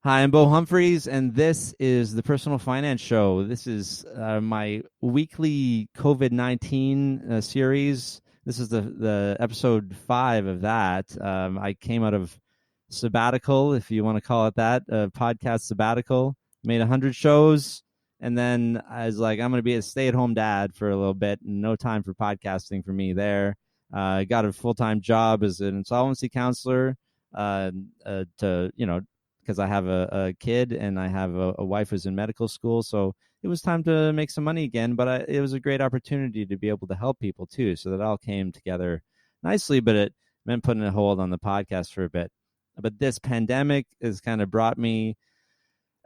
Hi, I'm Beau Humphreys, and this is the Personal Finance Show. This is my weekly COVID-19 series. This is the episode 5 of that. I came out of sabbatical, if you want to call it that, podcast sabbatical. Made 100 shows, and then I was like, I'm going to be a stay-at-home dad for a little bit, and no time for podcasting for me there. I got a full-time job as an insolvency counselor because I have a kid and I have a wife who's in medical school. So it was time to make some money again, but it was a great opportunity to be able to help people too. So that all came together nicely, but it meant putting a hold on the podcast for a bit. But this pandemic has kind of brought me,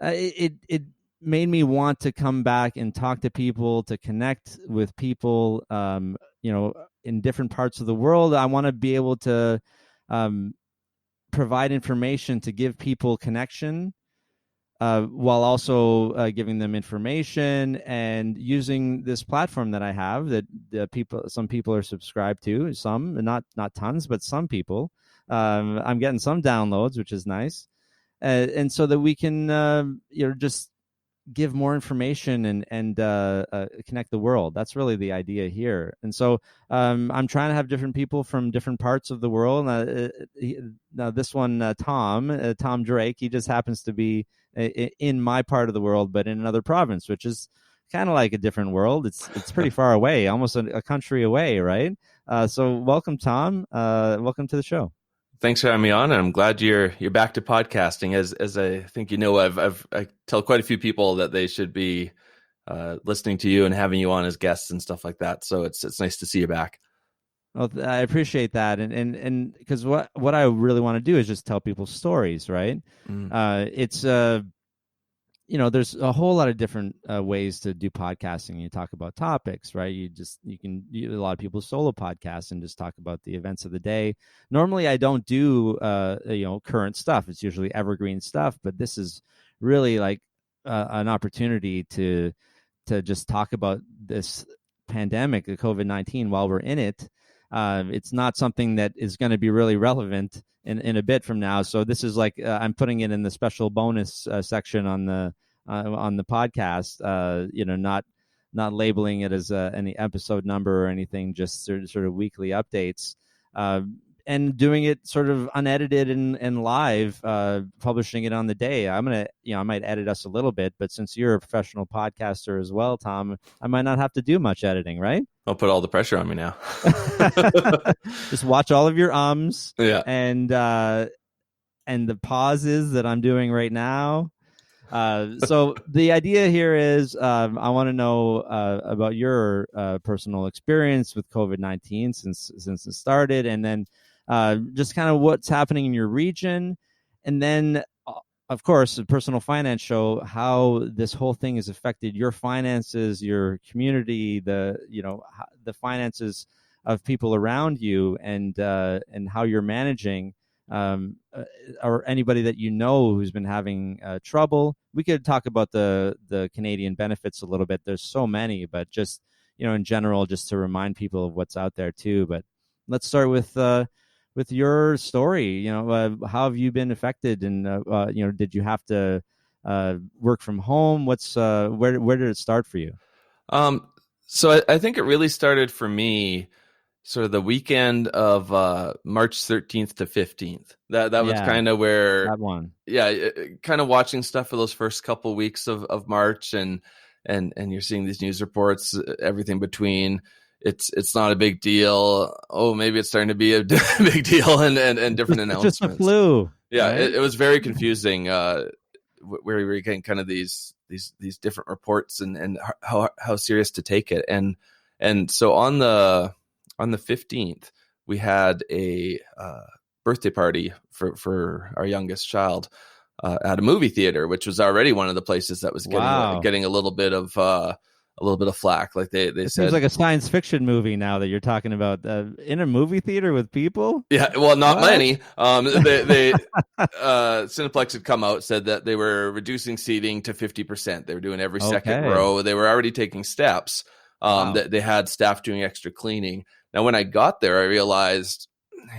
it made me want to come back and talk to people, to connect with people, in different parts of the world. I want to be able to, provide information to give people connection while also giving them information and using this platform that I have that some people are subscribed to, some not tons, but some people. I'm getting some downloads, which is nice, and so that we can just give more information and connect the world. That's really the idea here. And so I'm trying to have different people from different parts of the world. Now this one, Tom Drake, he just happens to be in my part of the world, but in another province, which is kind of like a different world. It's pretty far away, almost a country away, right? So welcome, Tom. Welcome to the show. Thanks for having me on, and I'm glad you're back to podcasting. As I think you know, I tell quite a few people that they should be listening to you and having you on as guests and stuff like that. So it's nice to see you back. Well, I appreciate that, and because what I really want to do is just tell people stories, right? It's there's a whole lot of different ways to do podcasting. You talk about topics, right? A lot of people solo podcasts and just talk about the events of the day. Normally I don't do current stuff. It's usually evergreen stuff, but this is really like an opportunity to just talk about this pandemic, the COVID-19, while we're in it. It's not something that is going to be really relevant in a bit from now. So this is like I'm putting it in the special bonus section on the podcast. Not labeling it as any episode number or anything. Just sort of weekly updates, and doing it sort of unedited and live, publishing it on the day. I might edit us a little bit, but since you're a professional podcaster as well, Tom, I might not have to do much editing, right? I'll put all the pressure on me now. Just watch all of your yeah, and the pauses that I'm doing right now. So the idea here is I want to know about your personal experience with COVID-19 since it started, and then just kind of what's happening in your region, and then of course the Personal Finance Show, how this whole thing has affected your finances, your community, the finances of people around you, and how you're managing. Or anybody that you know who's been having trouble. We could talk about the Canadian benefits a little bit. There's so many, but just in general, just to remind people of what's out there too. But let's start with your story. How have you been affected, and did you have to work from home? Where did it start for you? So I think it really started for me sort of the weekend of March 13th to 15th. That was kind of where that one. Yeah, kind of watching stuff for those first couple of weeks of March, and you're seeing these news reports, everything between it's not a big deal. Oh, maybe it's starting to be a big deal, and different announcements. Just a flu. Yeah, right? it was very confusing. Where we were getting kind of these different reports and how serious to take it, and so on the 15th, we had a birthday party for our youngest child at a movie theater, which was already one of the places that was getting a little bit of flack. Like they said, seems like a science fiction movie now that you're talking about in a movie theater with people. Yeah, well, not many. They Cineplex had come out, said that they were reducing seating to 50%. They were doing every second row. They were already taking steps. That they had staff doing extra cleaning. Now, when I got there, I realized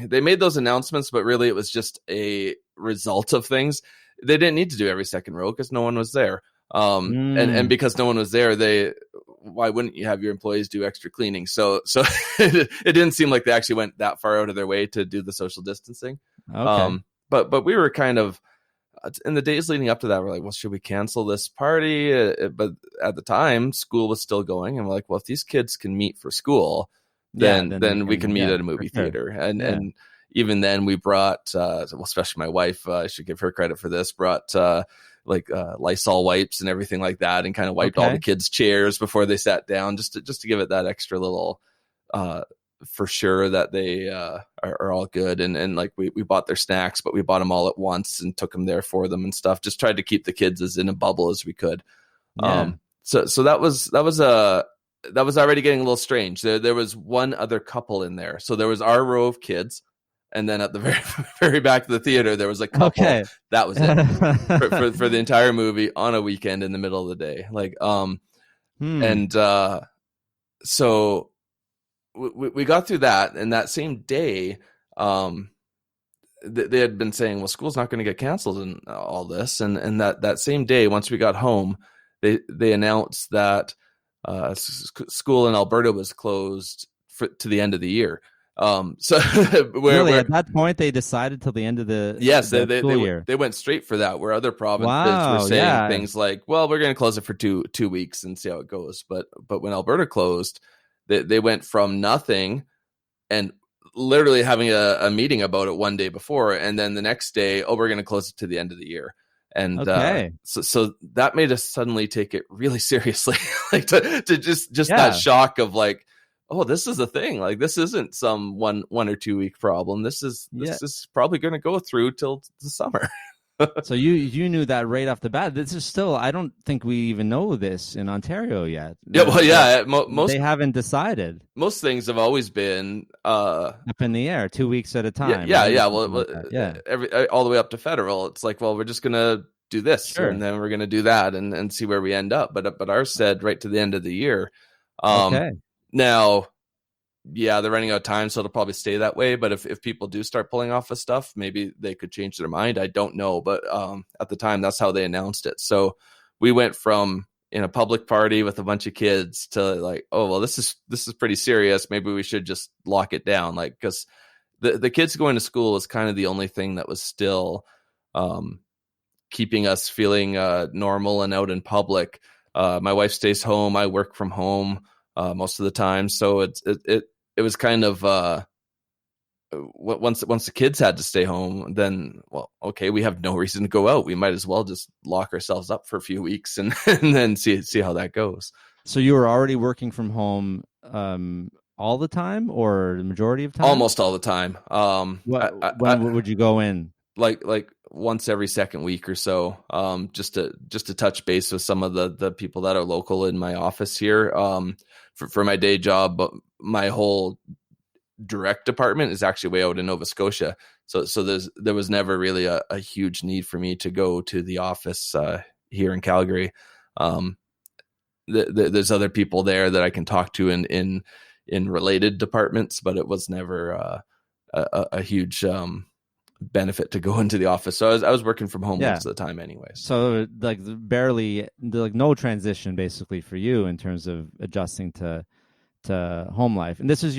they made those announcements, but really it was just a result of things. they didn't need to do every second row because no one was there. And Mm. because no one was there, why wouldn't you have your employees do extra cleaning? So it didn't seem like they actually went that far out of their way to do the social distancing. Okay. But we were kind of, in the days leading up to that, we're like, well, should we cancel this party? But at the time, school was still going, and we're like, well, if these kids can meet for school, then we can meet at a movie theater. And even then, we brought, especially my wife, I should give her credit for this, brought Lysol wipes and everything like that, and kind of wiped all the kids' chairs before they sat down, just to give it that extra little, for sure that they are all good. And like we bought their snacks, but we bought them all at once and took them there for them and stuff. Just tried to keep the kids as in a bubble as we could. So that was already getting a little strange. There was one other couple in there. So there was our row of kids, and then at the very very back of the theater there was a couple. Okay. That was it for the entire movie on a weekend in the middle of the day. And so we got through that, and that same day, they had been saying, well, school's not going to get canceled and all this. And that same day, once we got home, they announced that school in Alberta was closed to the end of the year. So really, at that point, they decided till the end of the school year. They went straight for that, where other provinces were saying things like, well, we're going to close it for two weeks and see how it goes. But when Alberta closed, they went from nothing and literally having a meeting about it one day before, and then the next day, we're going to close it to the end of the year. And so that made us suddenly take it really seriously, like to just that shock of like, oh, this is a thing. Like, this isn't some one or 2 week problem. This is probably going to go through till the summer. So you knew that right off the bat. This is still, I don't think we even know this in Ontario yet. Yeah, well, yeah. Most they haven't decided. Most things have always been up in the air, 2 weeks at a time. Yeah. Well, all the way up to federal. It's like, well, we're just gonna do this, and then we're gonna do that, and see where we end up. But ours said right to the end of the year. Now, yeah, they're running out of time, so it'll probably stay that way. But if people do start pulling off of stuff, maybe they could change their mind. I don't know. But at the time, that's how they announced it. So we went from in a public party with a bunch of kids to like, oh, well, this is pretty serious. Maybe we should just lock it down. Like, because the kids going to school was kind of the only thing that was still keeping us feeling normal and out in public. My wife stays home. I work from home most of the time. So it was kind of once the kids had to stay home, then, well, okay, we have no reason to go out. We might as well just lock ourselves up for a few weeks and then see how that goes. So you were already working from home all the time, or the majority of time? Almost all the time. When would you go in? Like once every second week or so, just to touch base with some of the people that are local in my office here. For my day job, but my whole direct department is actually way out in Nova Scotia. So there was never really a huge need for me to go to the office here in Calgary. There's other people there that I can talk to in related departments, but it was never a huge benefit to go into the office. So I was working from home most of the time anyway. So like barely, like no transition basically for you in terms of adjusting to home life. And this is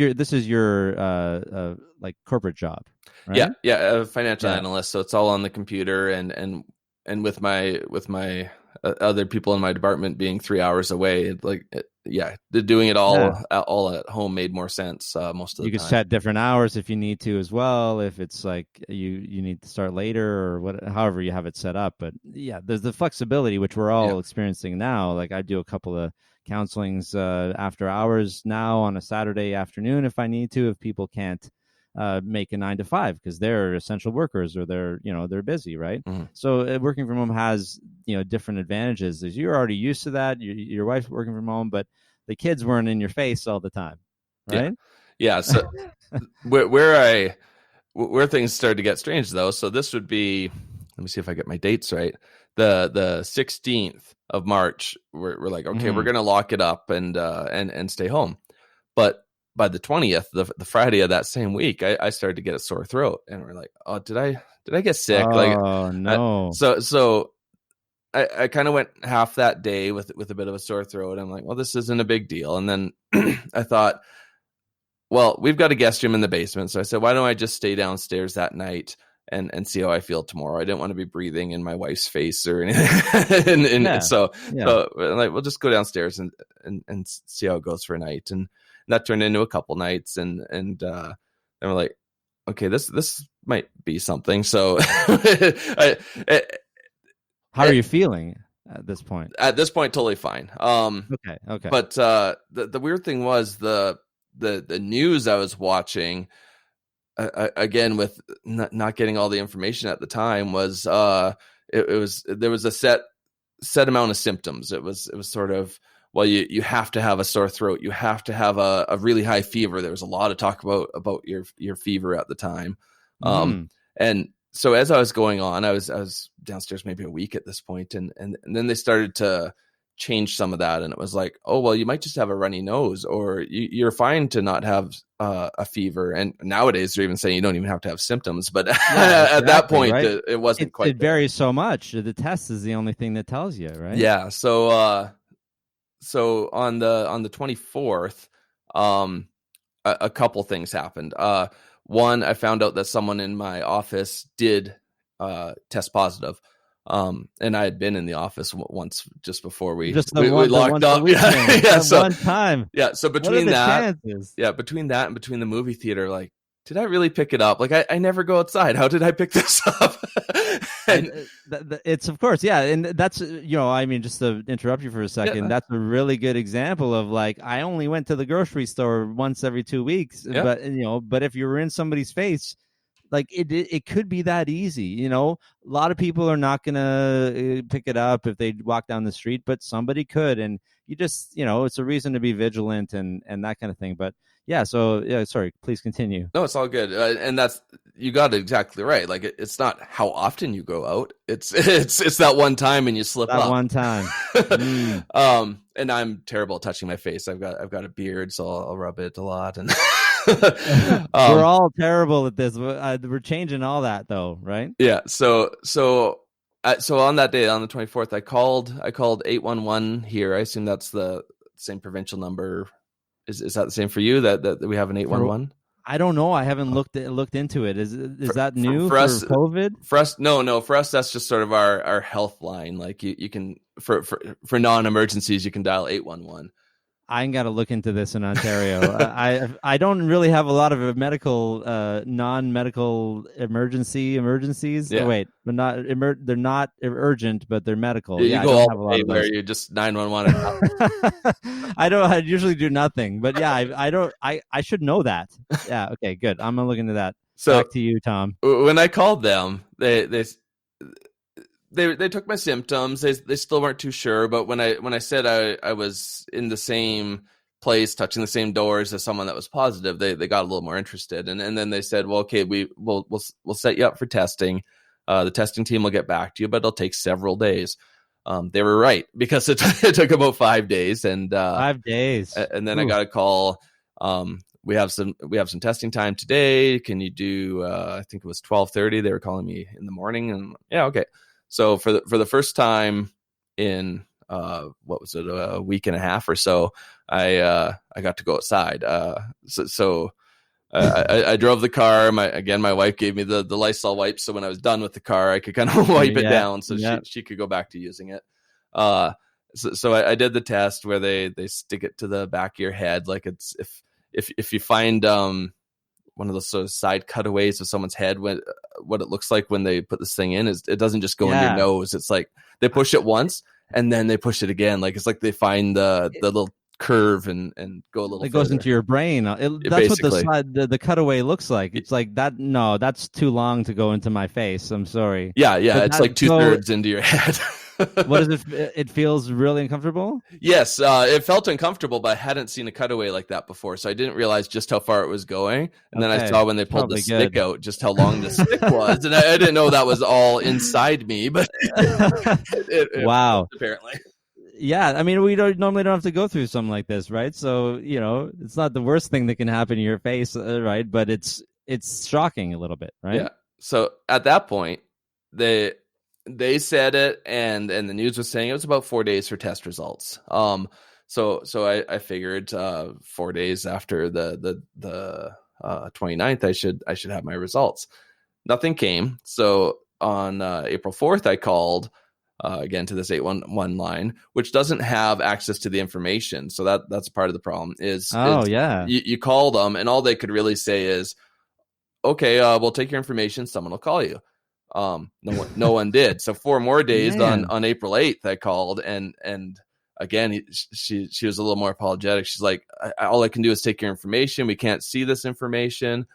your like corporate job, right? Yeah, financial analyst. So it's all on the computer, and with my other people in my department being 3 hours away, doing it all at home made more sense most of the time. You can set different hours if you need to as well, if it's like you need to start later or however you have it set up. But yeah, there's the flexibility which we're all experiencing now. Like I do a couple of counselings after hours now on a Saturday afternoon if I need to, if people can't make a 9 to 5 because they're essential workers or they're busy, right? Mm-hmm. So working from home has different advantages. You're already used to that. Your wife's working from home, but the kids weren't in your face all the time, right? Yeah. So where things started to get strange though. So this would be, let me see if I get my dates right. The 16th of March, we're like, okay, we're going to lock it up and stay home. But by the 20th, the Friday of that same week, I started to get a sore throat, and we're like, oh, did I get sick? Oh, no. So I kind of went half that day with a bit of a sore throat. I'm like, well, this isn't a big deal. And then I thought, well, we've got a guest room in the basement. So I said, why don't I just stay downstairs that night and see how I feel tomorrow? I didn't want to be breathing in my wife's face or anything. So like, we'll just go downstairs and see how it goes for a night. And that turned into a couple nights. And we're like, okay, this might be something. So how are you feeling at this point? At this point, totally fine. Okay. But the weird thing was the news I was watching, again with not getting all the information at the time, was there was a set amount of symptoms. It was sort of, well, you have to have a sore throat, you have to have a really high fever. There was a lot of talk about your fever at the time, and so as I was going on, I was downstairs maybe a week at this point, and then they started to change some of that, and it was like, oh, well, you might just have a runny nose, or you're fine to not have a fever. And nowadays they're even saying you don't even have to have symptoms, but at that point, right? It wasn't quite. It varies so much. The test is the only thing that tells you, right? Yeah. So on the 24th, a couple things happened. One, I found out that someone in my office did test positive. And I had been in the office once just before we locked up. One time. Yeah. So between that and between the movie theater, like, did I really pick it up? Like, I never go outside. How did I pick this up? It's, of course, yeah. And that's, I mean, just to interrupt you for a second, that's a really good example of, like, I only went to the grocery store once every 2 weeks, but if you were in somebody's face, like, it could be that easy. A lot of people are not going to pick it up if they walk down the street, but somebody could. And you just, it's a reason to be vigilant and that kind of thing. But yeah, so sorry, please continue. No, it's all good. And you got it exactly right. Like, it's not how often you go out. It's that one time and you slip up. That one time. And I'm terrible at touching my face. I've got a beard, so I'll rub it a lot. And we're all terrible at this. We're changing all that, though, right? Yeah. So on that day, on the 24th, I called 811 here. I assume that's the same provincial number. Is that the same for you? That we have an 811? I don't know. I haven't looked into it. Is that new for COVID? For us, no. For us, that's just sort of our health line. Like, you can for non-emergencies, you can dial 811. I got to look into this in Ontario. I don't really have a lot of medical, non-medical emergencies. Yeah. Oh, wait, but they're not urgent, but they're medical. Yeah, you go all the way where you just 911. I usually do nothing, but yeah, I should know that. Yeah. Okay, good. I'm gonna look into that. So back to you, Tom. When I called them, they took my symptoms. They still weren't too sure, but when I said I was in the same place, touching the same doors as someone that was positive, they got a little more interested. And then they said, well, okay, we'll set you up for testing. The testing team will get back to you, but it'll take several days. They were right, because it took about 5 days. And 5 days. And then I got a call. We have some testing time today. Can you do? I think it was 12:30. They were calling me in the morning, and yeah, okay. So for the first time in what was it, a week and a half or so, I got to go outside. So I drove the car. My wife gave me the Lysol wipes, so when I was done with the car, I could kind of wipe it down, so she could go back to using it. So I did the test where they stick it to the back of your head, like it's if you find one of those sort of side cutaways of someone's head, what it looks like when they put this thing in is it doesn't just go in your nose. It's like they push it once and then they push it again. Like, it's like they find the little curve and go a little it further. Goes into your brain. That's what the cutaway looks like. It's like that. No, that's too long to go into my face. I'm sorry. Yeah. But it's like 2/3 into your head. What is it? It feels really uncomfortable? Yes, it felt uncomfortable, but I hadn't seen a cutaway like that before, so I didn't realize just how far it was going. And then I saw when they pulled the stick out just how long the stick was, and I didn't know that was all inside me. But wow, apparently. Yeah, I mean, we don't normally don't have to go through something like this, right? So, it's not the worst thing that can happen to your face, right? But it's shocking a little bit, right? Yeah. So at that point, they said it, and the news was saying it was about 4 days for test results. So I figured 4 days after the 29th, I should have my results. Nothing came. So on April 4th, I called again to this 811 line, which doesn't have access to the information. So that's part of the problem. Yeah. You call them, and all they could really say is, okay, we'll take your information. Someone will call you. No one did. So 4 more days on April 8th, I called, and again, she was a little more apologetic. She's like, all I can do is take your information. We can't see this information.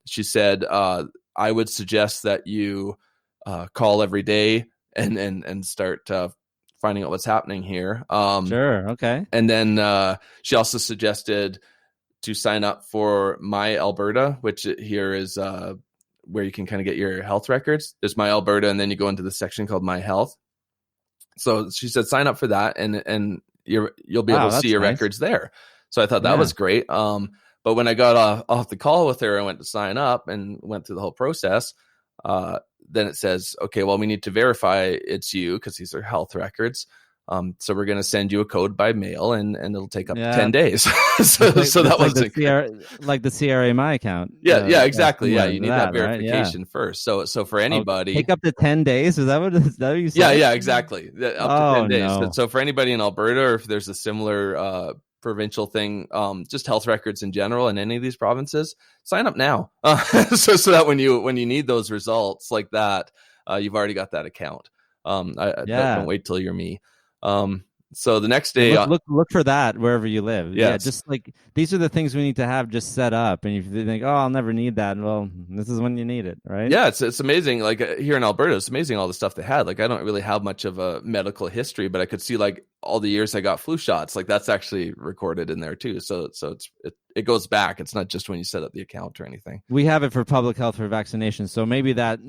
She said, I would suggest that you call every day and start finding out what's happening here. Sure. Okay. And then she also suggested to sign up for My Alberta, which here is where you can kind of get your health records. There's My Alberta, and then you go into the section called My Health. So she said, sign up for that, and you'll be able to see your records there. So I thought that was great. But when I got off the call with her, I went to sign up and went through the whole process. Then it says, okay, well, we need to verify it's you because these are health records. So we're going to send you a code by mail, and it'll take up to 10 days. so that was like the CRMI account. Yeah, exactly. Yeah, you need that verification first. So for anybody, take up to 10 days. Is that what you said? Yeah, exactly. Up to 10 days. No. So for anybody in Alberta, or if there's a similar provincial thing, just health records in general in any of these provinces, sign up now. So that when you need those results like that, you've already got that account. Don't wait till you're me. So the next day, look for that wherever you live. Yeah, just like these are the things we need to have just set up. And if you think, oh, I'll never need that, well, this is when you need it, right? Yeah, it's amazing. Like here in Alberta, it's amazing all the stuff they had. Like I don't really have much of a medical history, but I could see like all the years I got flu shots. Like that's actually recorded in there too. So it goes back. It's not just when you set up the account or anything. We have it for public health for vaccination. So maybe that's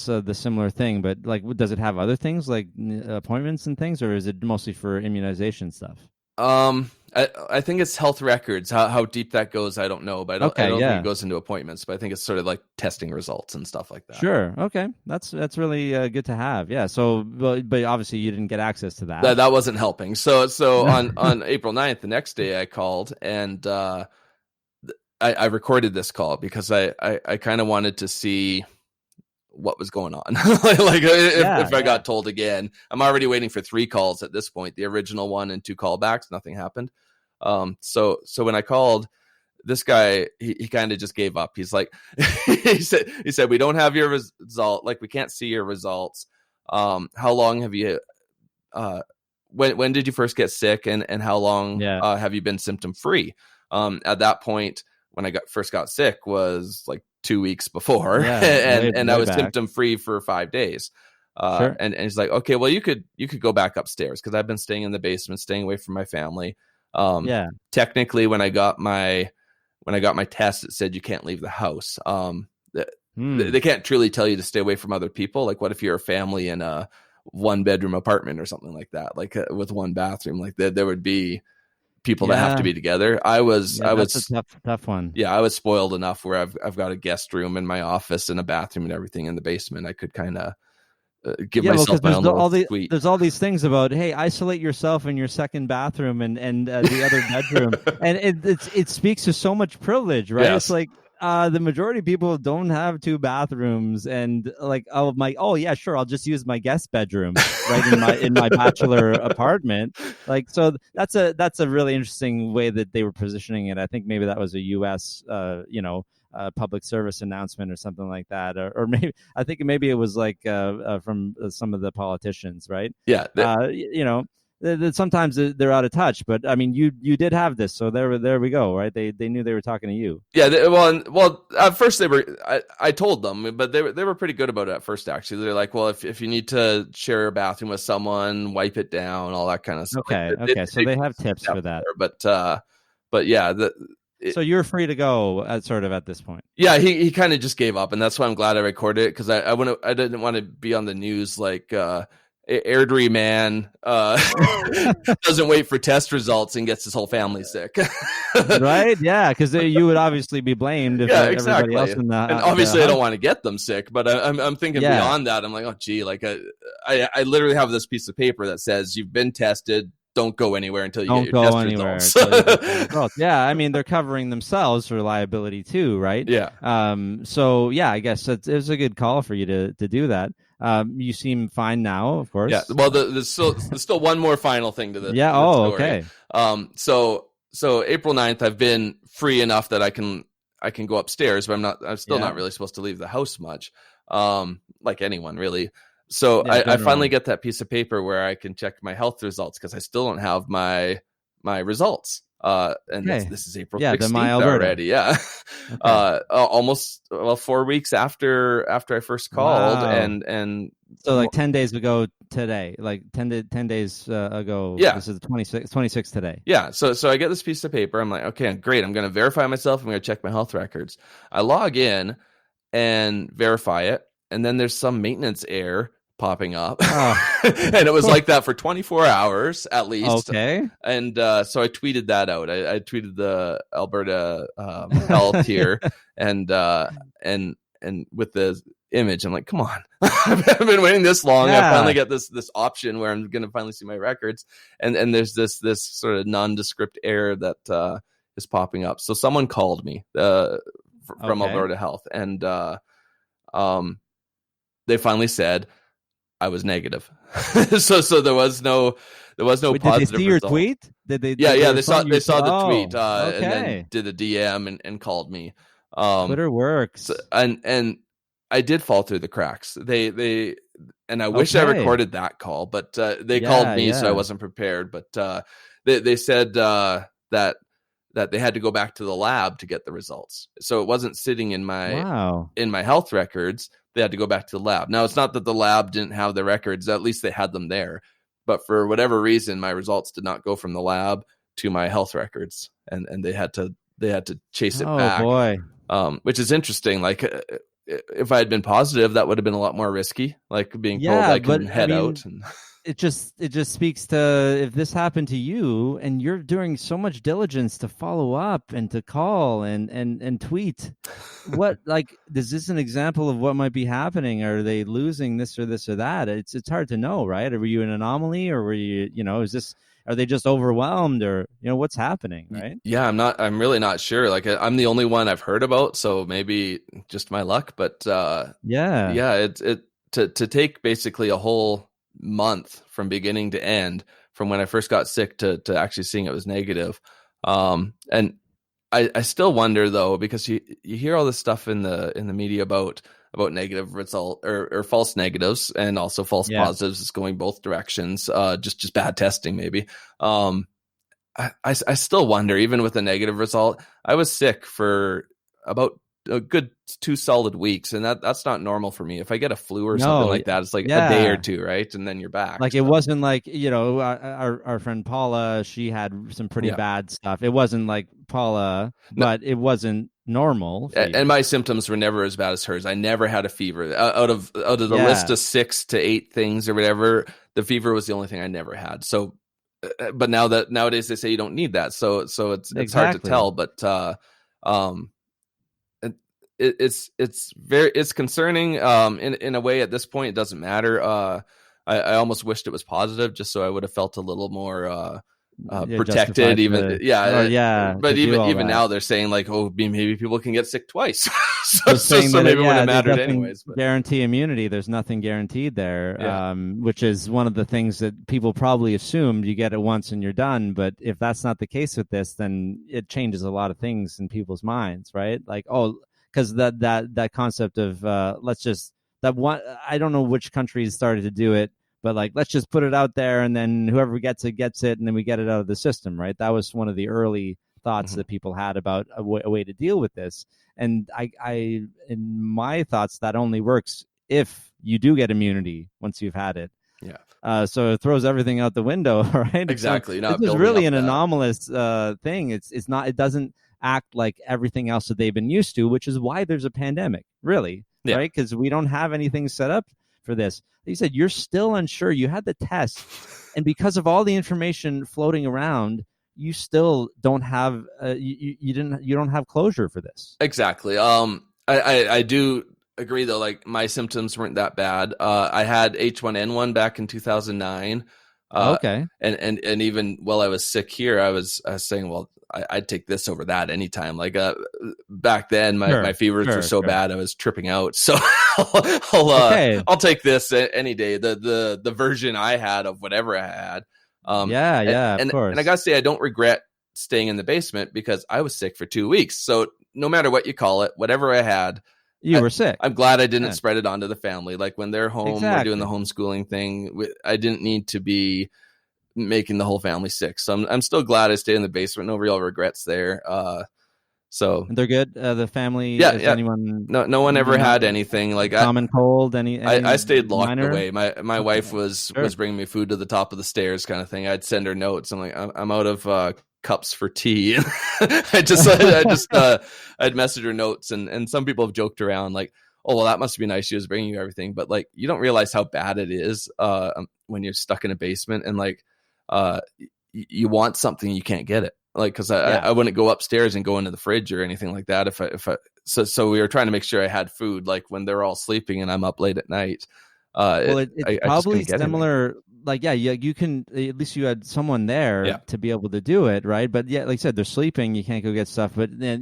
the similar thing. But like, does it have other things like appointments and things, or is it mostly for immunization stuff? I think it's health records. How deep that goes, I don't know. But I don't think it goes into appointments. But I think it's sort of like testing results and stuff like that. Sure. Okay. That's really good to have. Yeah. So, but obviously you didn't get access to that. That wasn't helping. So on April 9th, the next day I called, and I recorded this call because I kind of wanted to see what was going on. If I got told again. I'm already waiting for 3 calls at this point, the original one and 2 callbacks. Nothing happened. So when I called, this guy, he kind of just gave up. He's like, he said, we don't have your result. Like, we can't see your results. How long have you, when did you first get sick, and how long have you been symptom free? At that point, when I first got sick was like 2 weeks before, and I was symptom free for 5 days. Sure. And he's like, okay, well, you could go back upstairs because I've been staying in the basement, staying away from my family. Technically, when I got my test, it said you can't leave the house. They can't truly tell you to stay away from other people. Like, what if you're a family in a 1-bedroom apartment or something like that, like with 1 bathroom? Like there would be people that have to be together. That's a tough one. Yeah, I was spoiled enough where I've got a guest room in my office and a bathroom and everything in the basement. I could kind of give myself my own little suite. There's all these things about, hey, isolate yourself in your second bathroom and the other bedroom, and it speaks to so much privilege, right? Yes. It's like the majority of people don't have 2 bathrooms, and like, oh yeah, sure, I'll just use my guest bedroom right in my bachelor apartment. Like, so that's a really interesting way that they were positioning it. I think maybe that was a U.S. Public service announcement or something like that, or maybe I think maybe it was like from some of the politicians, right? Yeah, sometimes they're out of touch, but I mean, you did have this, so there we go, right? They knew they were talking to you. Yeah, well, at first they were. I told them, but they were pretty good about it at first. Actually, they're like, well, if you need to share a bathroom with someone, wipe it down, all that kind of stuff. Okay, so they have tips for that. But yeah, so you're free to go at this point. Yeah, he kind of just gave up, and that's why I'm glad I recorded it, because I didn't want to be on the news like airdrie man doesn't wait for test results and gets his whole family sick. Right? Yeah, because you would obviously be blamed if everybody else in the and obviously I don't want to get them sick, but I'm thinking beyond that. I'm like, oh gee, like I literally have this piece of paper that says you've been tested. Don't go anywhere until you get your test results. Yeah, I mean, they're covering themselves for liability too, right? Yeah. So yeah, I guess it was a good call for you to do that. You seem fine now, of course. Yeah. Well, there's still one more final thing to this. Yeah. Story. Okay. So April 9th, I've been free enough that I can go upstairs, but I'm still not really supposed to leave the house much. Like anyone really. So I finally get that piece of paper where I can check my health results because I still don't have my results. And this is April 16th already. Yeah. Okay. Almost 4 weeks after I first called. Wow. And so like 10 days ago today, like 10 days ago. Yeah. This is the 26th today. Yeah. So I get this piece of paper. I'm like, okay, great. I'm going to verify myself. I'm going to check my health records. I log in and verify it. And then there's some maintenance error popping up. And it was like that for 24 hours at least. Okay. And so I tweeted that out. I tweeted the Alberta health here and with the image, I'm like, come on. I've been waiting this long. Yeah. I finally get this option where I'm going to finally see my records. And there's this sort of nondescript error that is popping up. So someone called me from Alberta Health and they finally said I was negative. so there was no Wait, positive. Did they see your result. Tweet? Did they? Yeah. They saw the tweet and then did a DM and called me. Twitter works. And I did fall through the cracks. They and I wish I recorded that call, but they called me, so I wasn't prepared. But they said that they had to go back to the lab to get the results. So it wasn't sitting in my health records. They had to go back to the lab. Now, it's not that the lab didn't have the records. At least they had them there. But for whatever reason, my results did not go from the lab to my health records. And they had to chase it back. Oh, boy. Which is interesting. Like, if I had been positive, that would have been a lot more risky. Like, being told I can head out. And it just speaks to if this happened to you and you're doing so much diligence to follow up and to call and tweet, what, like, is this an example of what might be happening? Are they losing this or that? It's hard to know, right? Or were you an anomaly, or were you, are they just overwhelmed, or, what's happening, right? Yeah, I'm really not sure. Like, I'm the only one I've heard about, so maybe just my luck, but it to take basically a whole month from beginning to end, from when I first got sick to actually seeing it was negative. And I still wonder, though, because you hear all this stuff in the media about negative result or false negatives and also false positives. It's going both directions. Just bad testing, maybe. I still wonder, even with a negative result, I was sick for about a good 2 solid weeks, and that's not normal for me. If I get a flu or something like that, it's like a day or two, right? And then you're back. Like, it wasn't like, our friend Paula, she had some pretty bad stuff. It wasn't like Paula, but it wasn't normal. And my symptoms were never as bad as hers. I never had a fever. Out of the list of 6 to 8 things or whatever, the fever was the only thing I never had. So, but nowadays they say you don't need that. So it's hard to tell, but it's concerning. In a way, at this point, it doesn't matter. I almost wished it was positive, just so I would have felt a little more protected. But even now they're saying, like, oh, maybe people can get sick twice. so maybe it wouldn't have mattered anyways. But guarantee immunity. There's nothing guaranteed there, which is one of the things that people probably assumed you get it once and you're done. But if that's not the case with this, then it changes a lot of things in people's minds, right? Like, because that concept of I don't know which countries started to do it, but like, let's just put it out there, and then whoever gets it, and then we get it out of the system, right? That was one of the early thoughts that people had about a way to deal with this. And I in my thoughts, that only works if you do get immunity once you've had it. Yeah. So it throws everything out the window, right? Exactly. This is really an anomalous thing. It's not. It doesn't act like everything else that they've been used to, which is why there's a pandemic, really, right? Because we don't have anything set up for this. You said you're still unsure. You had the test, and because of all the information floating around, you still don't have you don't have closure for this. Exactly. I do agree though. Like my symptoms weren't that bad. I had H1N1 back in 2009. Okay. And even while I was sick here, I was saying, well, I'd take this over that anytime. Like back then, my fevers were so bad, I was tripping out. So I'll take this any day. The version I had of whatever I had. Of course. And I gotta say, I don't regret staying in the basement because I was sick for 2 weeks. So no matter what you call it, whatever I had, you were sick. I'm glad I didn't spread it onto the family. Like when they're home, we're doing the homeschooling thing. I didn't need to be making the whole family sick. So I'm still glad I stayed in the basement. No real regrets there. So they're good. The family. Yeah. Anyone? No one ever had anything like common cold. I stayed locked minor? away. My wife was bringing me food to the top of the stairs, kind of thing. I'd send her notes. I'm like, I'm out of cups for tea. I'd message her notes, and some people have joked around like, oh well, that must be nice. She was bringing you everything, but like you don't realize how bad it is when you're stuck in a basement and like you want something, you can't get it. Like, cause I wouldn't go upstairs and go into the fridge or anything like that. So we were trying to make sure I had food, like when they're all sleeping and I'm up late at night. It's probably similar. Like, you can, at least you had someone there to be able to do it. Right. But like I said, they're sleeping. You can't go get stuff. But then,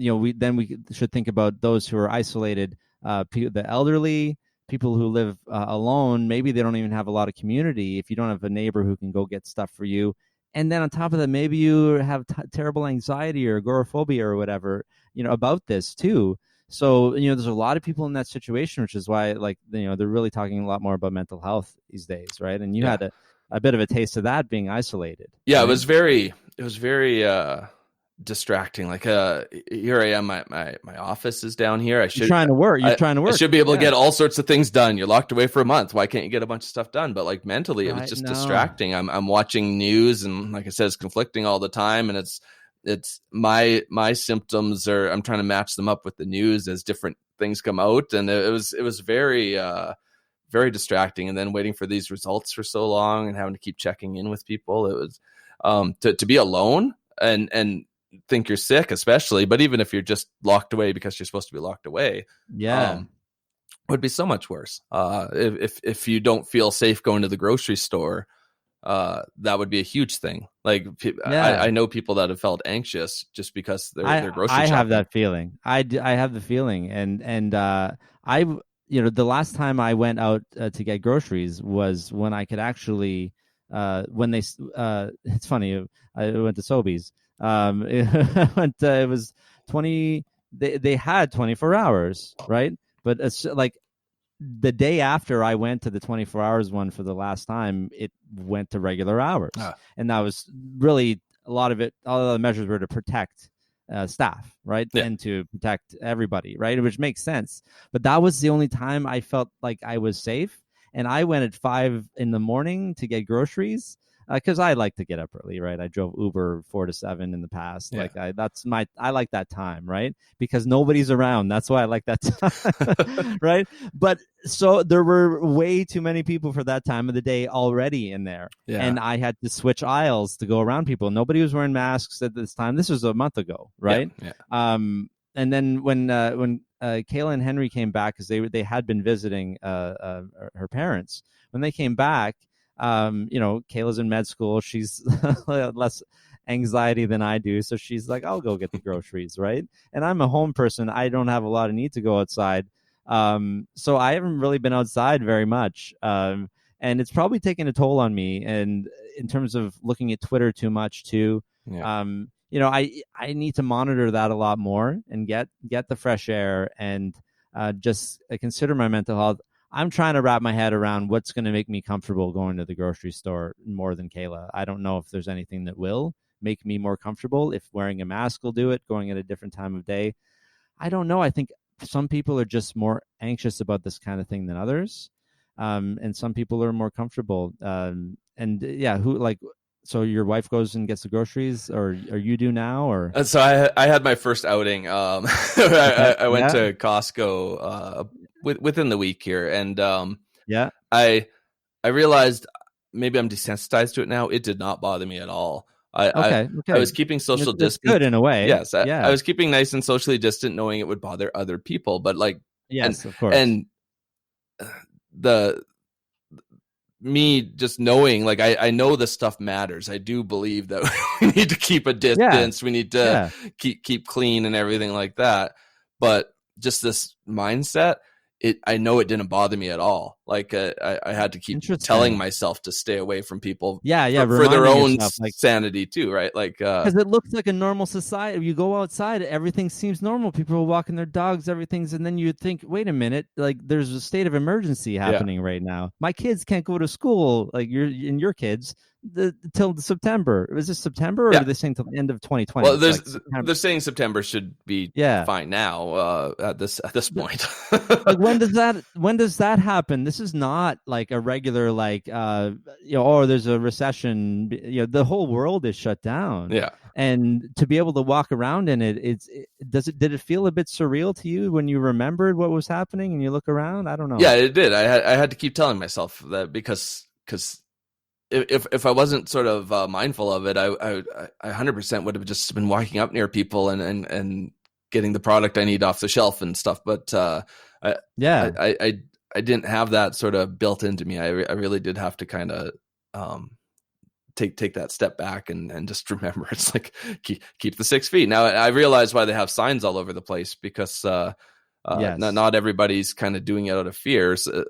we should think about those who are isolated, the elderly, people who live alone. Maybe they don't even have a lot of community. If you don't have a neighbor who can go get stuff for you. And then on top of that, maybe you have terrible anxiety or agoraphobia or whatever, about this too. So, there's a lot of people in that situation, which is why, like, they're really talking a lot more about mental health these days, right? And you had a bit of a taste of that being isolated. Yeah, right? It was very distracting. Like here I am, my office is down here. You're trying to work. I should be able to get all sorts of things done. You're locked away for a month. Why can't you get a bunch of stuff done? But like mentally, it was just distracting. I'm watching news, and like I said, it's conflicting all the time, and it's my symptoms are, I'm trying to match them up with the news as different things come out, and it was very very distracting. And then waiting for these results for so long and having to keep checking in with people. It was to be alone and think you're sick, especially, but even if you're just locked away because you're supposed to be locked away, would be so much worse. If you don't feel safe going to the grocery store, that would be a huge thing. Like I know people that have felt anxious just because they're grocery shopping. I have that feeling. I have the feeling, and the last time I went out to get groceries was when I could actually when they it's funny, I went to Sobeys. It was 20. They had 24 hours, right? But it's like the day after I went to the 24 hours one for the last time, it went to regular hours, and that was really a lot of it. All of the measures were to protect staff, right, and to protect everybody, right, which makes sense. But that was the only time I felt like I was safe, and I went at 5 a.m. to get groceries. Because I like to get up early, right? I drove Uber 4 to 7 in the past. Yeah. Like I like that time, right? Because nobody's around. That's why I like that time, right? But so there were way too many people for that time of the day already in there, and I had to switch aisles to go around people. Nobody was wearing masks at this time. This was a month ago, right? Yeah. And then when Kayla and Henry came back, because they had been visiting her parents, when they came back. Kayla's in med school. She's less anxiety than I do. So she's like, I'll go get the groceries, right? And I'm a home person. I don't have a lot of need to go outside. So I haven't really been outside very much. And it's probably taken a toll on me. And in terms of looking at Twitter too much too, I need to monitor that a lot more and get the fresh air and just consider my mental health. I'm trying to wrap my head around what's going to make me comfortable going to the grocery store more than Kayla. I don't know if there's anything that will make me more comfortable. If wearing a mask will do it, going at a different time of day. I don't know. I think some people are just more anxious about this kind of thing than others. And some people are more comfortable. So your wife goes and gets the groceries, or you do now, or? So I had my first outing. I went to Costco within the week here, and Yeah. I realized maybe I'm desensitized to it now. It did not bother me at all. Okay. I Okay. was keeping social That's distance. good in a way. Yes, I Yeah. was keeping nice and socially distant, knowing it would bother other people. But like, and Yes, of course. and the me just knowing, like, I know this stuff matters. I do believe that we need to keep a Yeah. distance. We need to Yeah. keep clean and everything like that. But just this mindset, I know it didn't bother me at all. Like I had to keep telling Interesting. myself to stay away from people Yeah. Yeah. for their Reminding own yourself, like, sanity too, right? Like because it looks like a normal society. You go outside, everything seems normal. People are walking their dogs, everything's, and then you think, wait a minute, like there's a state of emergency yeah. happening right now. My kids can't go to school, like your kids, till September. Was this September, or Yeah. are they saying till the end of 2020? Well, Like they're saying September should be yeah. fine now at this point. Like when does that happen? This is not like a regular, like oh, there's a recession, the whole world is shut down. Yeah. And to be able to walk around in it, did it feel a bit surreal to you when you remembered what was happening and you look around? I don't know. Yeah, it did. I had to keep telling myself that because if I wasn't sort of mindful of it, I 100% would have just been walking up near people and getting the product I need off the shelf and stuff. But I didn't have that sort of built into me. I really did have to kind of take that step back and just remember, it's like keep the 6 feet. Now I realize why they have signs all over the place, because yes. not everybody's kind of doing it out of fear. So,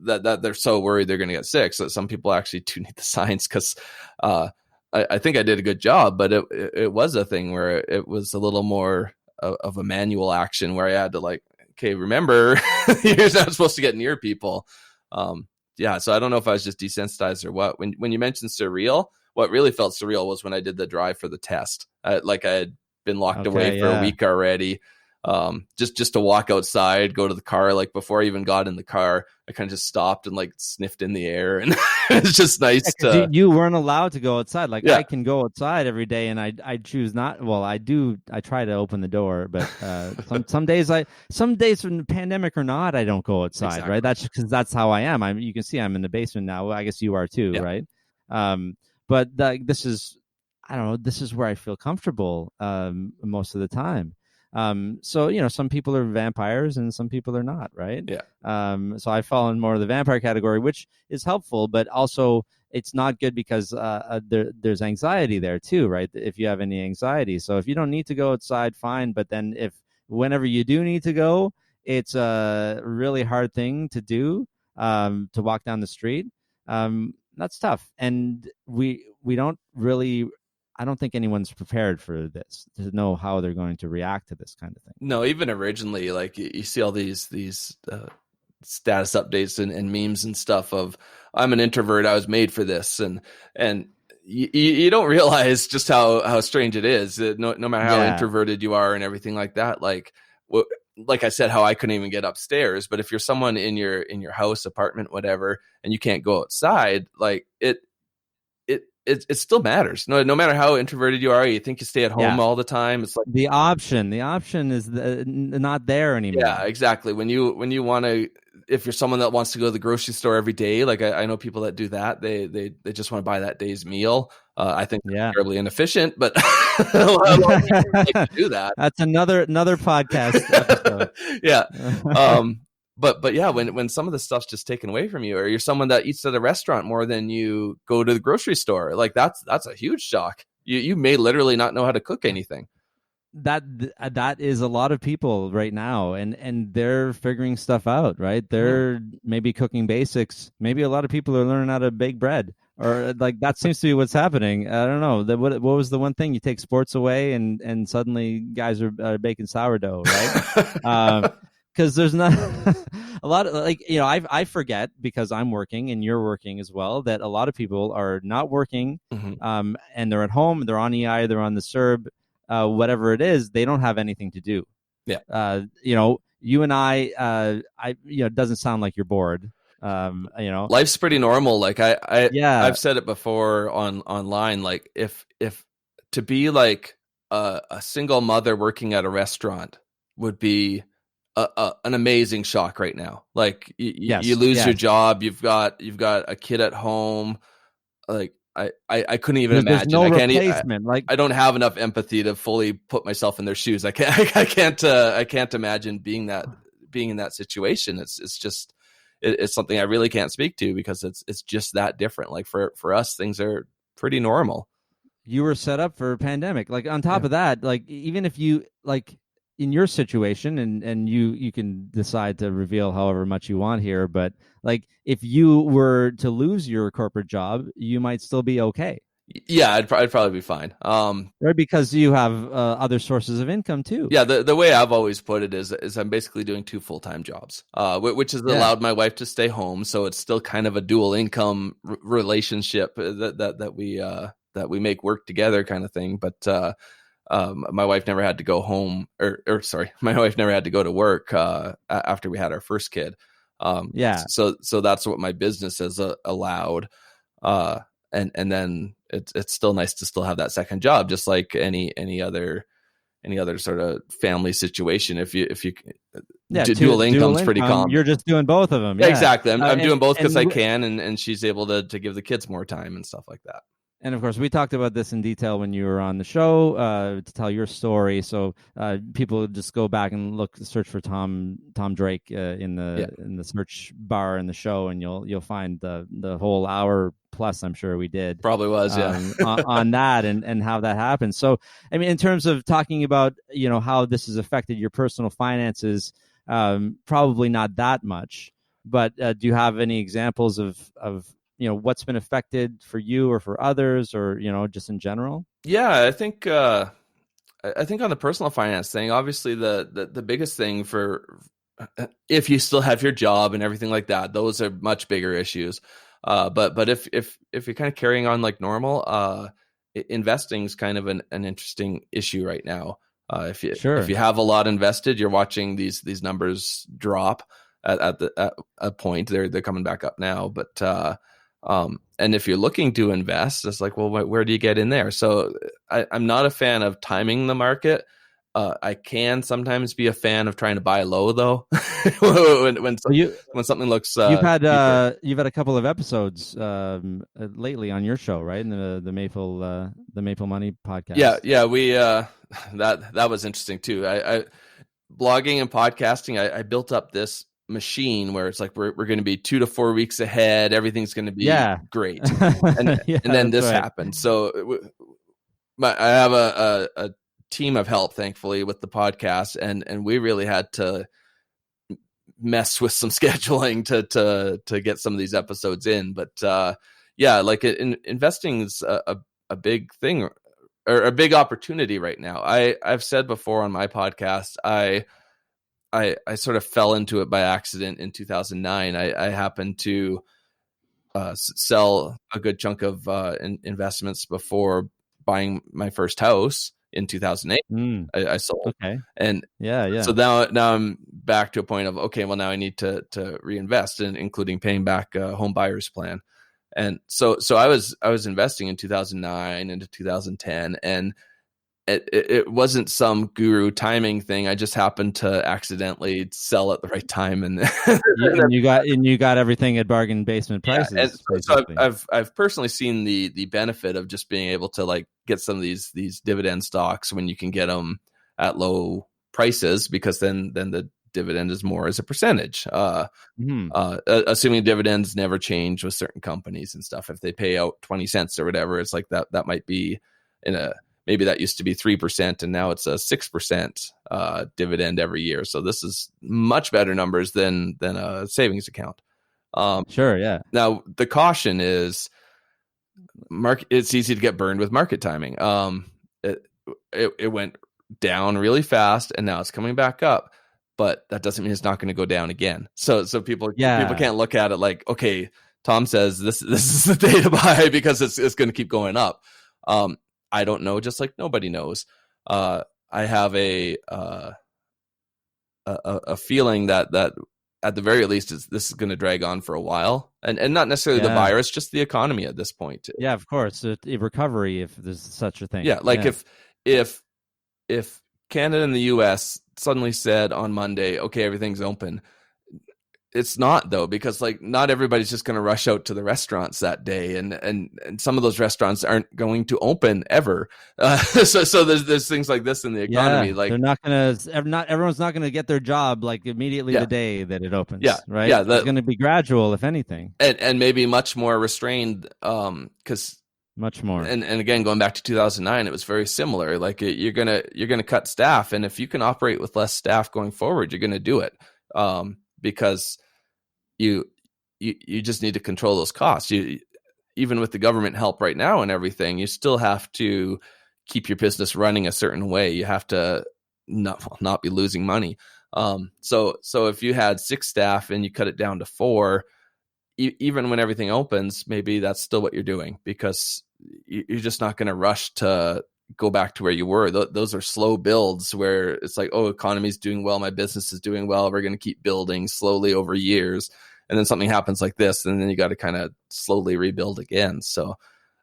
that they're so worried they're going to get sick. So some people actually do need the signs, because I think I did a good job, but it was a thing where it was a little more of a manual action where I had to, like, okay, remember, you're not supposed to get near people. Yeah, so I don't know if I was just desensitized or what. When you mentioned surreal, what really felt surreal was when I did the drive for the test. Like I had been locked away for a week already. Just to walk outside, go to the car, like before I even got in the car, I kind of just stopped and like sniffed in the air, and it's just nice to. You weren't allowed to go outside. Like Yeah. I can go outside every day, and I choose not. Well, I do. I try to open the door, but some days when the pandemic or not, I don't go outside. Exactly. Right? That's because that's how I am. You can see I'm in the basement now. Well, I guess you are too, Yeah. right? But this is, I don't know. This is where I feel comfortable most of the time. So some people are vampires and some people are not, right? Yeah. So I fall in more of the vampire category, which is helpful, but also it's not good because there's anxiety there too, right? If you have any anxiety, so if you don't need to go outside, fine. But then whenever you do need to go, it's a really hard thing to do, to walk down the street. That's tough, and we don't really. I don't think anyone's prepared for this, to know how they're going to react to this kind of thing. No, even originally, like you see all these status updates and memes and stuff of, I'm an introvert, I was made for this, and you don't realize just how strange it is. No matter how introverted you are and everything like that, like I said, how I couldn't even get upstairs. But if you're someone in your house, apartment, whatever, and you can't go outside, like it still matters. No matter how introverted you are, you think you stay at home all the time. It's like the option is not there anymore. Yeah, exactly. When you want to, if you're someone that wants to go to the grocery store every day, like I know people that do that. They just want to buy that day's meal. I think they're terribly inefficient, but a lot of people do that. That's another podcast episode. Yeah. But yeah, when some of the stuff's just taken away from you, or you're someone that eats at a restaurant more than you go to the grocery store, like that's a huge shock. You may literally not know how to cook anything. That is a lot of people right now, and they're figuring stuff out, right? They're maybe cooking basics. Maybe a lot of people are learning how to bake bread, or like that seems to be what's happening. I don't know. What was the one thing? You take sports away, and suddenly guys are baking sourdough, right? Because there's not a lot of, like, I forget, because I'm working and you're working as well, that a lot of people are not working, and they're at home, they're on EI, they're on the CERB, whatever it is, they don't have anything to do. Yeah. You and it doesn't sound like you're bored. Life's pretty normal. Like I've said it before online, like if to be like a single mother working at a restaurant would be an amazing shock right now. Like you Yes, lose your yes. job, you've got a kid at home. Like I couldn't even There's imagine. no replacement. Like, I don't have enough empathy to fully put myself in their shoes. I can't imagine being in that situation. It's just it's something I really can't speak to because it's just that different. Like for us, things are pretty normal. you were set up for a pandemic. Like, on top Yeah. of that, like, even if you, like, in your situation, and you can decide to reveal however much you want here, but like, if you were to lose your corporate job, you might still be okay, Yeah, I'd probably be fine. right? Because you have other sources of income too. Yeah, the way I've always put it is I'm basically doing 2 full-time jobs, which has Yeah, allowed my wife to stay home. So it's still kind of a dual income relationship that we make work together, kind of thing. But my wife never had to go home, or sorry, my wife never had to go to work after we had our first kid. yeah. So that's what my business has allowed. And then it's still nice to still have that second job, just like any other sort of family situation. If you Yeah, dual dual income's pretty income. common. You're just doing both of them. Yeah, Yeah, exactly. I'm doing both because I and can, and she's able to give the kids more time and stuff like that. And of course, we talked about this in detail when you were on the show to tell your story. So people just go back and search for Tom Drake in the search bar in the show, and you'll find the whole hour plus. I'm sure we did Probably was, yeah. on that and how that happened. So, I mean, in terms of talking about how this has affected your personal finances, probably not that much. But do you have any examples of what's been affected for you or for others, or just in general? Yeah, I think on the personal finance thing, obviously the biggest thing for if you still have your job and everything like that, those are much bigger issues. But if you're kind of carrying on like normal, investing is kind of an interesting issue right now. If you have a lot invested, you're watching these numbers drop at a point. They're coming back up now, but and if you're looking to invest, it's like, well, where do you get in there? So I'm not a fan of timing the market. I can sometimes be a fan of trying to buy low, though. when something looks you've had a couple of episodes lately on your show, right? In the Maple Money podcast. Yeah, we that was interesting too. I blogging and podcasting. I built up this machine where it's like we're going to be 2 to 4 weeks ahead. Everything's going to be great, and then this happened. So I have a team of help, thankfully, with the podcast, and we really had to mess with some scheduling to get some of these episodes in. But like investing is a big thing, or a big opportunity right now. I've said before on my podcast, I sort of fell into it by accident in 2009. I happened to sell a good chunk of investments before buying my first house in 2008. I sold. Okay. And yeah. So now I'm back to a point of, okay, well, now I need to reinvest, including paying back a home buyer's plan. And so I was investing in 2009 into 2010, and it wasn't some guru timing thing. I just happened to accidentally sell at the right time, and you got everything at bargain basement prices. Yeah, and so I've personally seen the benefit of just being able to like get some of these dividend stocks when you can get them at low prices, because then the dividend is more as a percentage. Assuming dividends never change with certain companies and stuff. If they pay out 20 cents or whatever, it's like that might be maybe that used to be 3% and now it's a 6% dividend every year. So this is much better numbers than a savings account. Sure, yeah. Now the caution is it's easy to get burned with market timing. It went down really fast and now it's coming back up, but that doesn't mean it's not going to go down again. So people can't look at it like, okay, Tom says this is the day to buy because it's going to keep going up. I don't know, just like nobody knows. I have a feeling that at the very least this is going to drag on for a while, and not necessarily the virus, just the economy at this point. Yeah, of course, a recovery if there's such a thing. Yeah, like if Canada and the U.S., suddenly said on Monday, okay, everything's open. It's not, though, because like not everybody's just going to rush out to the restaurants that day, and some of those restaurants aren't going to open ever. So there's things like this in the economy. Yeah, like they're not everyone's not gonna get their job like immediately the day that it opens. Yeah, right. yeah, It's going to be gradual, if anything, and maybe much more restrained. Because much more. And again, going back to 2009, it was very similar. Like you're gonna cut staff, and if you can operate with less staff going forward, you're gonna do it. Because you just need to control those costs. Even with the government help right now and everything, you still have to keep your business running a certain way. You have to not be losing money. So if you had 6 staff and you cut it down to 4, even when everything opens, maybe that's still what you're doing, because you're just not going to rush to go back to where you were. Those are slow builds where it's like, oh, economy's doing well, my business is doing well, we're going to keep building slowly over years, and then something happens like this, and then you got to kind of slowly rebuild again. So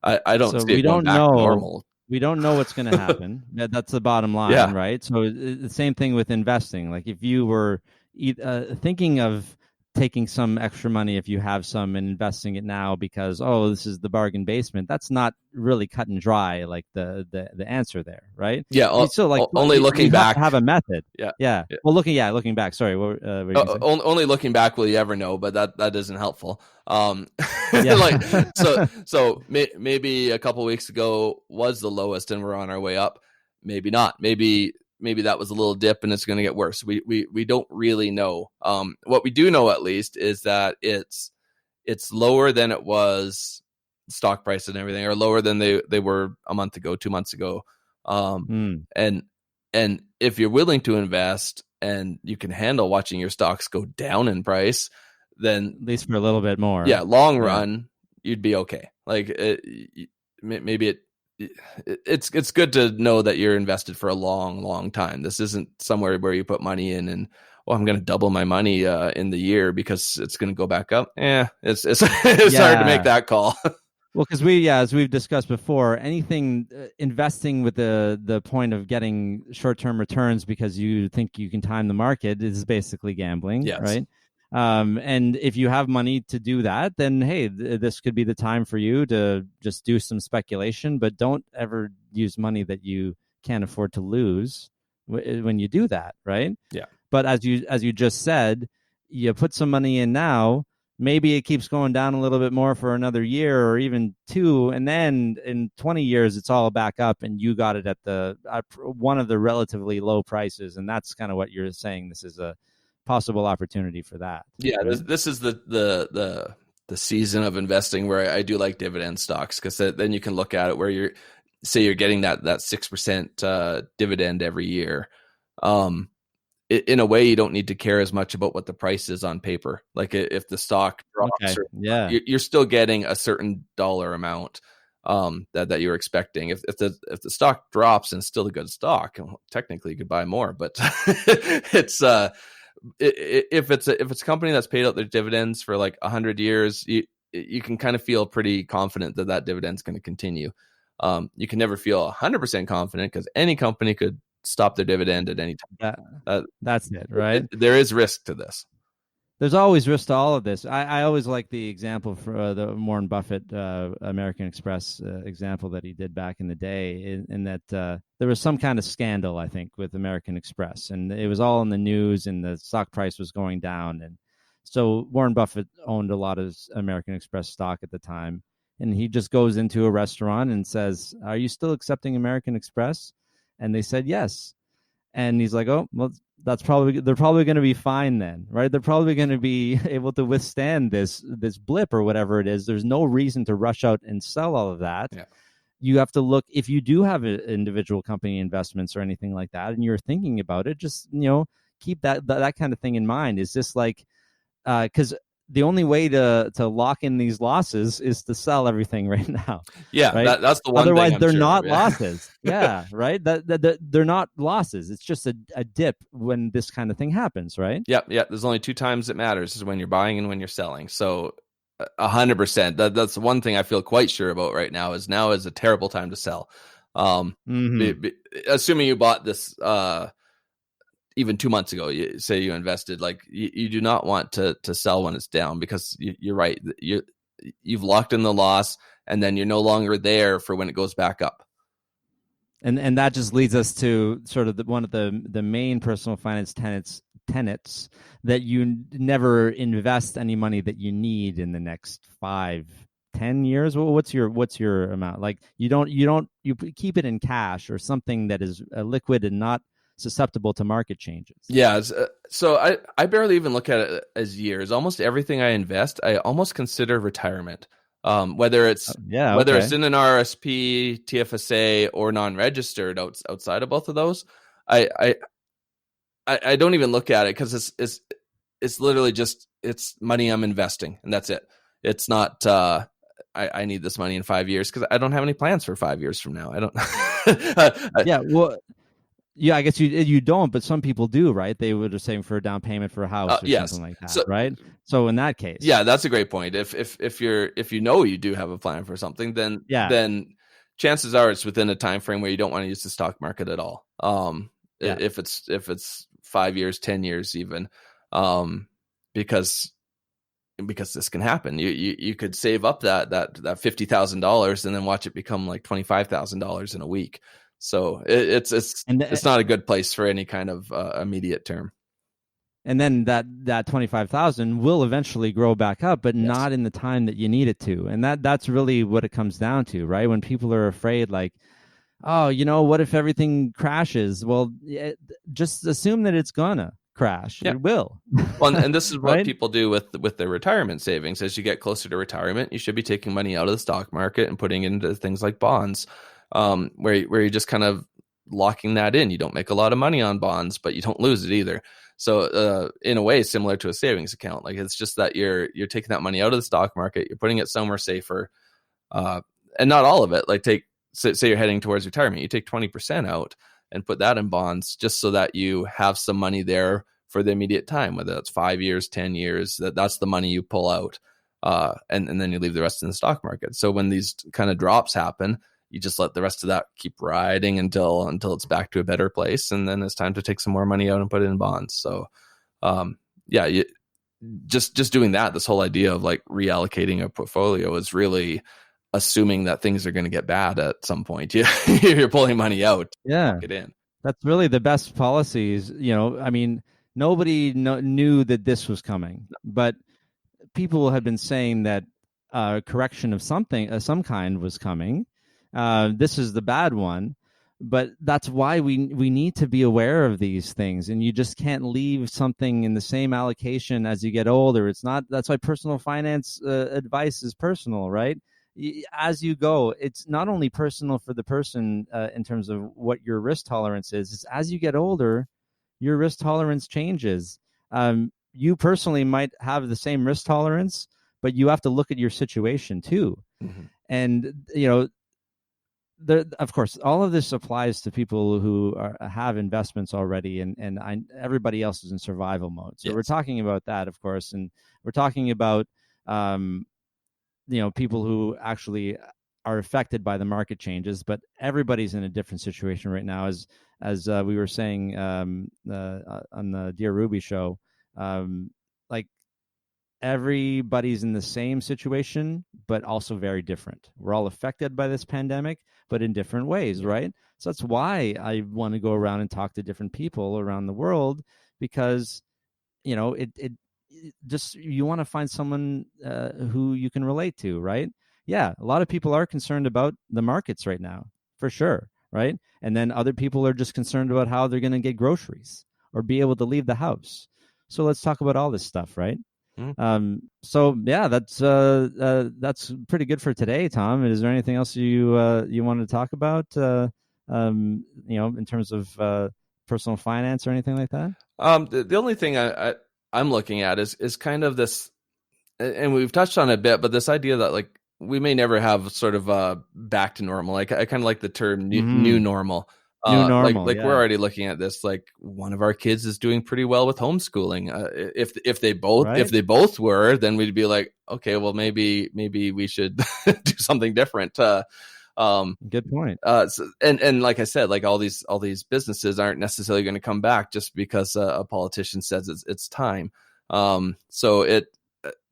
I don't see it going back to normal. We don't know what's going to happen. That's the bottom line, right? So the same thing with investing. Like if you were thinking of taking some extra money, if you have some, and investing it now because, this is the bargain basement, that's not really cut and dry, like the answer there, right? Yeah. So like only looking back, have a method. Yeah. Well, looking back. Sorry, what were you saying? Only looking back will you ever know, but that isn't helpful. Yeah. Like so maybe a couple weeks ago was the lowest, and we're on our way up. Maybe not. Maybe that was a little dip and it's going to get worse. We don't really know. What we do know, at least, is that it's lower than it was, stock price and everything, or lower than they were a month ago, 2 months ago. And if you're willing to invest and you can handle watching your stocks go down in price, then at least for a little bit more. Yeah, long run, you'd be okay. Like maybe it's good to know that you're invested for a long time. This isn't somewhere where you put money in and, I'm going to double my money in the year because it's going to go back up. It's hard to make that call. Well, because as we've discussed before, anything investing with the point of getting short-term returns because you think you can time the market is basically gambling, right? And if you have money to do that, then hey, this could be the time for you to just do some speculation, but don't ever use money that you can't afford to lose when you do that, right? Yeah. But as you just said, you put some money in now, maybe it keeps going down a little bit more for another year or even 2, and then in 20 years it's all back up and you got it at one of the relatively low prices, and that's kind of what you're saying. This is a possible opportunity for that. Yeah, right? This is the season of investing where I do like dividend stocks, because then you can look at it where you're getting that 6% dividend every year. In a way, you don't need to care as much about what the price is on paper. Like if the stock drops, you're still getting a certain dollar amount that you're expecting. If the stock drops and it's still a good stock, technically you could buy more. But it's if it's a company that's paid out their dividends for like 100 years, you can kind of feel pretty confident that dividend's going to continue. You can never feel 100% confident because any company could stop their dividend at any time. That's it, right? There is risk to this. There's always risk to all of this. I always like the example for the Warren Buffett American Express example that he did back in the day, in that there was some kind of scandal, I think, with American Express, and it was all in the news, and the stock price was going down. And so Warren Buffett owned a lot of American Express stock at the time, and he just goes into a restaurant and says, "Are you still accepting American Express?" And they said yes. And he's like, "Oh, well, they're probably going to be fine then, right? They're probably going to be able to withstand this blip or whatever it is. There's no reason to rush out and sell all of that." Yeah. You have to look, if you do have individual company investments or anything like that, and you're thinking about it, just keep that kind of thing in mind. Is this like because the only way to lock in these losses is to sell everything right now. Yeah, right? That's the one. Otherwise, thing they're sure not of, losses. Yeah, right. That they're not losses. It's just a dip when this kind of thing happens, right? Yeah. There's only 2 times it matters: is when you're buying and when you're selling. So, 100%. That's the one thing I feel quite sure about right now. Is a terrible time to sell. Assuming you bought this even 2 months ago, say you invested, like you do not want to sell when it's down, because you're right. You've locked in the loss, and then you're no longer there for when it goes back up. And that just leads us to sort of one of the main personal finance tenets that you never invest any money that you need in the next 5-10 years. Well, what's your amount? Like you keep it in cash or something that is liquid and not susceptible to market changes. Yeah. So I barely even look at it as years. Almost everything I invest, I almost consider retirement. Whether it's it's in an RSP, TFSA, or non-registered outside of both of those, I don't even look at it, because it's literally just, it's money I'm investing, and that's it. It's not I need this money in 5 years, because I don't have any plans for 5 years from now. I don't. Yeah, I guess you don't, but some people do, right? They would have saving for a down payment for a house or something like that, right? So in that case, yeah, that's a great point. If you do have a plan for something, then chances are it's within a time frame where you don't want to use the stock market at all. If it's 5 years, 10 years even, because this can happen. You could save up that $50,000 and then watch it become like $25,000 in a week. So it's not a good place for any kind of immediate term. And then that 25,000 will eventually grow back up, but not in the time that you need it to. And that's really what it comes down to, right? When people are afraid, like, oh, what if everything crashes? Well, just assume that it's gonna crash. Yeah. It will. Well, and this is what right? people do with their retirement savings. As you get closer to retirement, you should be taking money out of the stock market and putting it into things like bonds. Where you're just kind of locking that in. You don't make a lot of money on bonds, but you don't lose it either. So in a way, similar to a savings account. Like, it's just that you're taking that money out of the stock market, you're putting it somewhere safer, and not all of it. Like, say you're heading towards retirement, you take 20% out and put that in bonds, just so that you have some money there for the immediate time, whether that's 5 years, 10 years. That's the money you pull out, and then you leave the rest in the stock market. So when these kind of drops happen, you just let the rest of that keep riding until it's back to a better place, and then it's time to take some more money out and put it in bonds. So, just doing that. This whole idea of like reallocating a portfolio is really assuming that things are going to get bad at some point. You're pulling money out. Yeah, get in. That's really the best policies. I mean, nobody knew that this was coming, but people had been saying that correction of some kind was coming. This is the bad one, but that's why we need to be aware of these things, and you just can't leave something in the same allocation as you get older. That's why personal finance advice is personal, right? As you go, it's not only personal for the person in terms of what your risk tolerance is. It's as you get older, your risk tolerance changes. You personally might have the same risk tolerance, but you have to look at your situation too. Mm-hmm. And, of course, all of this applies to people who have investments already, and everybody else is in survival mode. So we're talking about that, of course, and we're talking about people who actually are affected by the market changes. But everybody's in a different situation right now, as we were saying on the Dear Ruby show. Like, everybody's in the same situation, but also very different. We're all affected by this pandemic, but in different ways, right? So that's why I want to go around and talk to different people around the world, because, it just, you want to find someone who you can relate to, right? Yeah, a lot of people are concerned about the markets right now, for sure, right? And then other people are just concerned about how they're going to get groceries or be able to leave the house. So let's talk about all this stuff, right? So yeah, that's pretty good for today, Tom. Is there anything else you wanted to talk about, in terms of personal finance or anything like that? The only thing I'm looking at is kind of this, and we've touched on it a bit, but this idea that, like, we may never have sort of back to normal. Like, I kind of like the term new normal. New normal, like we're already looking at this. Like, one of our kids is doing pretty well with homeschooling. If they both were, then we'd be like, okay, well, maybe we should do something different. Good point. And like I said, like all these businesses aren't necessarily going to come back just because a politician says it's time. So it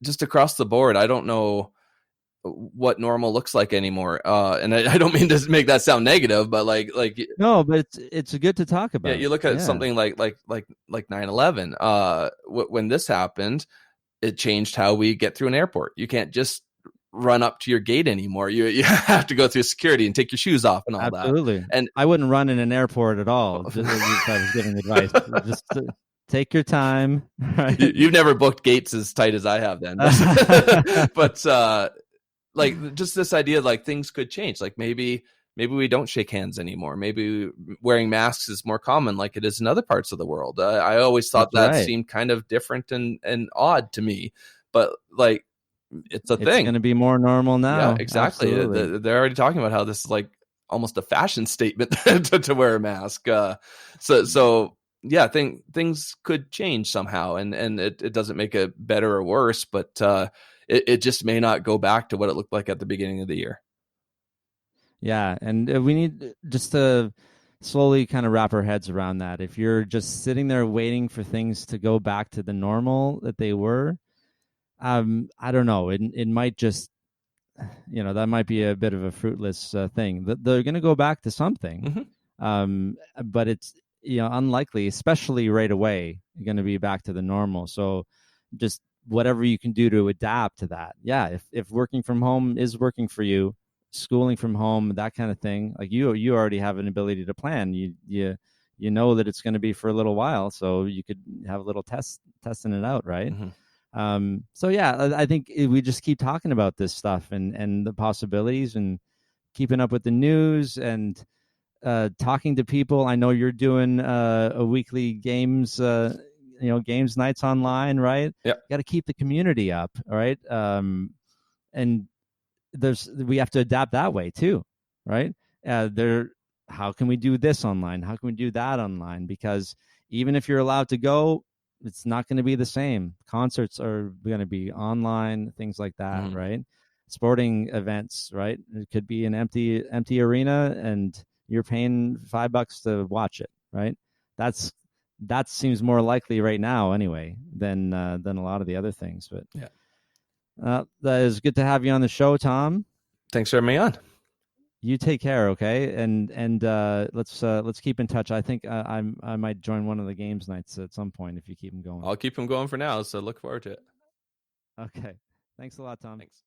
just across the board, I don't know what normal looks like anymore. And I don't mean to make that sound negative, but like no, but it's good to talk about. Yeah, you look at something like 9/11. When this happened, it changed how we get through an airport. You can't just run up to your gate anymore. You have to go through security and take your shoes off and all Absolutely. that. And I wouldn't run in an airport at all. Just if I was giving advice, just take your time. Right? You've never booked gates as tight as I have, then. But like just this idea, like things could change. Like maybe we don't shake hands anymore. Maybe wearing masks is more common, like it is in other parts of the world. I always thought that seemed kind of different and odd to me, but like. It's thing. It's going to be more normal now. Yeah, exactly. They're already talking about how this is like almost a fashion statement to wear a mask. So yeah, things could change somehow, and it doesn't make it better or worse, but it just may not go back to what it looked like at the beginning of the year. Yeah, and we need just to slowly kind of wrap our heads around that. If you're just sitting there waiting for things to go back to the normal that they were, I don't know. It might just, that might be a bit of a fruitless thing. They're going to go back to something, but it's unlikely, especially right away, going to be back to the normal. So, just whatever you can do to adapt to that. Yeah, if working from home is working for you, schooling from home, that kind of thing, like you already have an ability to plan. You know that it's going to be for a little while, so you could have a little testing it out, right? So yeah, I think we just keep talking about this stuff and the possibilities and keeping up with the news and talking to people. I know you're doing a weekly games, games nights online, right? Yeah. Got to keep the community up, all right? And we have to adapt that way too, right? How can we do this online? How can we do that online? Because even if you're allowed to go, it's not going to be the same. Concerts are going to be online, things like that, right? Sporting events, right? It could be an empty arena, and you're paying $5 to watch it, right? That seems more likely right now, anyway, than a lot of the other things. But yeah, that is good to have you on the show, Tom. Thanks for having me on. You take care, okay? And let's keep in touch. I think I might join one of the games nights at some point if you keep them going. I'll keep them going for now, so look forward to it. Okay. Thanks a lot, Tom. Thanks.